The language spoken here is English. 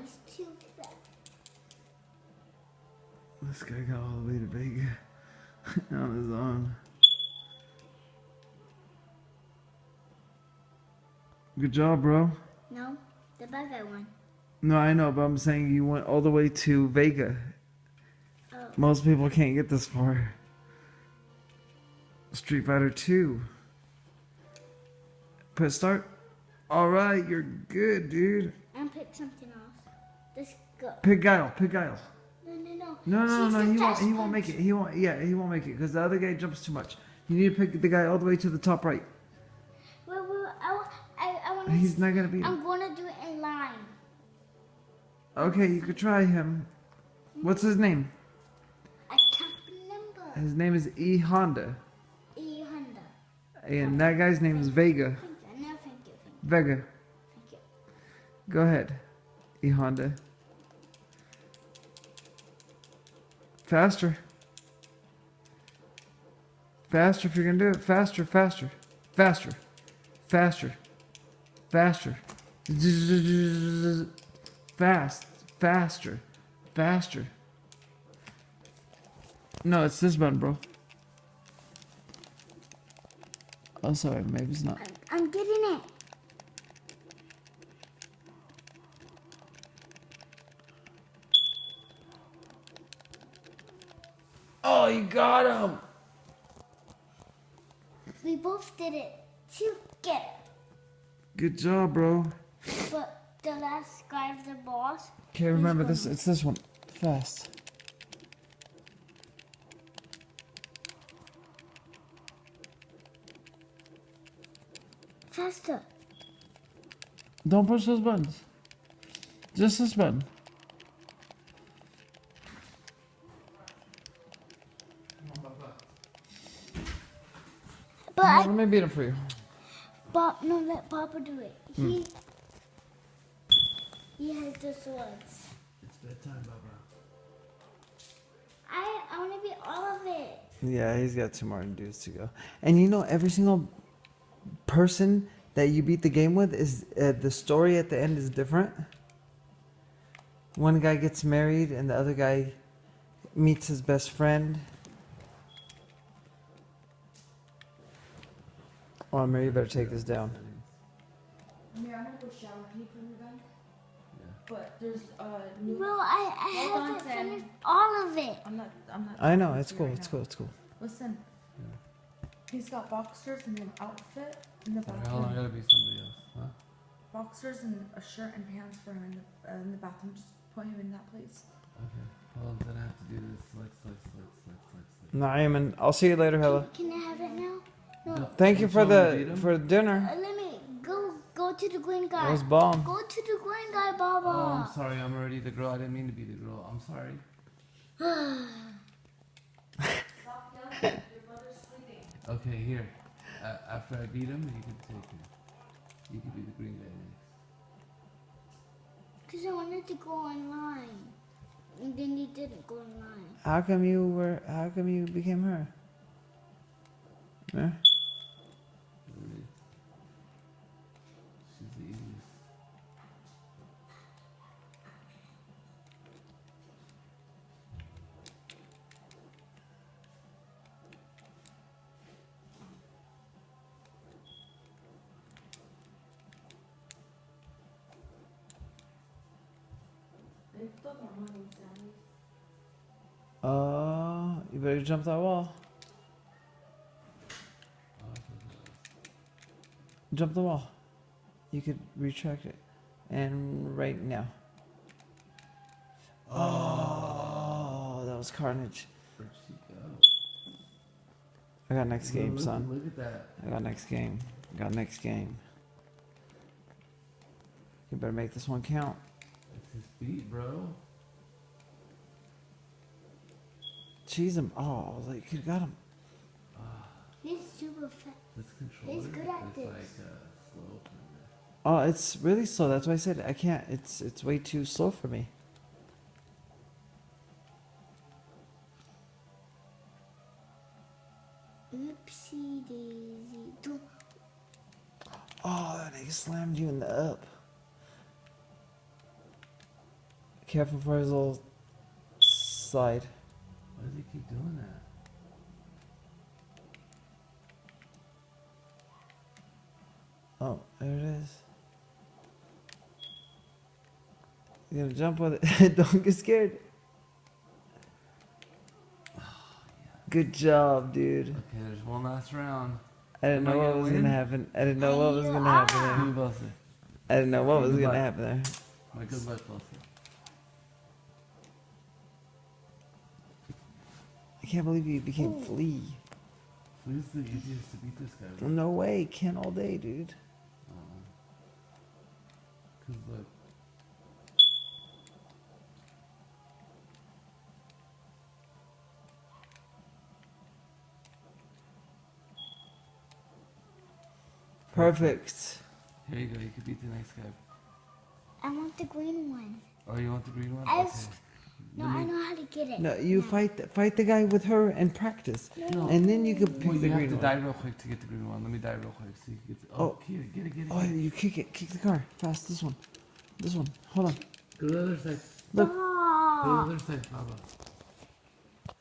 he's too fat. This guy got all the way to Vegas on his own. Good job, bro. No, the bad guy won. No, I know, but I'm saying you went all the way to Vega. Oh. Most people can't get this far. Street Fighter 2. Press start. Alright, you're good, dude. And pick something else. Let's go. Pick Guile, pick Guile. No. He won't make it. He won't make it because the other guy jumps too much. You need to pick the guy all the way to the top right. Well, I want to. He's not gonna be. I'm gonna do it in line. Okay, you could try him. What's his name? I can't remember. His name is E.Honda. E.Honda. And that guy's name is Vega. Thank you. Vega. Thank you. Go ahead, E.Honda. Faster. Faster if you're gonna do it. Faster. Faster. Faster. Fast. Faster. Faster. No, it's this button, bro. Oh, sorry. Maybe it's not. I'm getting it. Oh, you got him. We both did it together. Good job, bro. But the last guy of the boss. Okay, remember this. It's this one. Fast. Faster. Don't push those buttons. Just this button. But Let me beat him for you. no, let Papa do it. He has the swords. It's bedtime, Baba. I want to be all of it. Yeah, he's got 2 more dudes to go. And you know, every single person that you beat the game with is the story at the end is different. One guy gets married and the other guy meets his best friend. Oh, Mary, you better take this down. Amir, I'm gonna go shower. Can you put me gun? Yeah. But there's new. Bro, I haven't finished all of it. I'm not. I know, it's cool, it's cool, it's cool. Listen. He's got boxers and an outfit in the bathroom. How long gotta be somebody else, huh? Boxers and a shirt and pants for him in the bathroom. Just put him in that place. Okay. Well, then I have to do this. Select. Naeem, I'll see you later, Hella. Can I have it now? No. Thank you for dinner. Let me go to the green It guy. was bomb. Go to the green guy, Baba. Oh, I'm sorry. I'm already the girl. I didn't mean to be the girl. I'm sorry. Stop yelling. Your brother's sleeping. Okay, here. After I beat him, you can take him. You can be the green guy next. Because I wanted to go online. And then you didn't go online. How come you became her? Yeah. Really? She's the easiest. You better jump that wall. Jump the wall. You could retract it. And right now. Oh, that was carnage. Where'd she go? I got next game, son. Look at that. I got next game. You better make this one count. It's his feet, bro. Cheese him. Oh, like you got him. He's super fat. This controller He's good at is this. like slow. Oh, it's really slow. That's why I said I can't. It's way too slow for me. Oopsie daisy. Don't. Oh, that nigga slammed you in the up. Careful for his little slide. Why does he keep doing that? Oh, there it is. You're gonna jump with it. Don't get scared. Good job, dude. Okay, there's one last round. I didn't Am I know what gonna was win? gonna happen. I didn't know what was gonna Ah. happen Give me there. Buster. I didn't know what was Good gonna luck. happen there. My good luck, Buster. I can't believe you became Ooh. Flea. Who's the easiest to beat this guy? No way, Ken all day, dude. Cause look. Perfect. Here you go. You can beat the next guy. I want the green one. Oh, you want the green one? I Okay. s- No, Let I me- know how to get it. No, you fight the guy with her and practice, No. and then you can pick Well, the you have green to one. die real quick to get the green one. Let me die real quick so you can get. Oh. Get it, get it, get it. Oh, you kick the car fast. This one. Hold on. Go to the other side. Look. Go to the Stop. other side, Baba.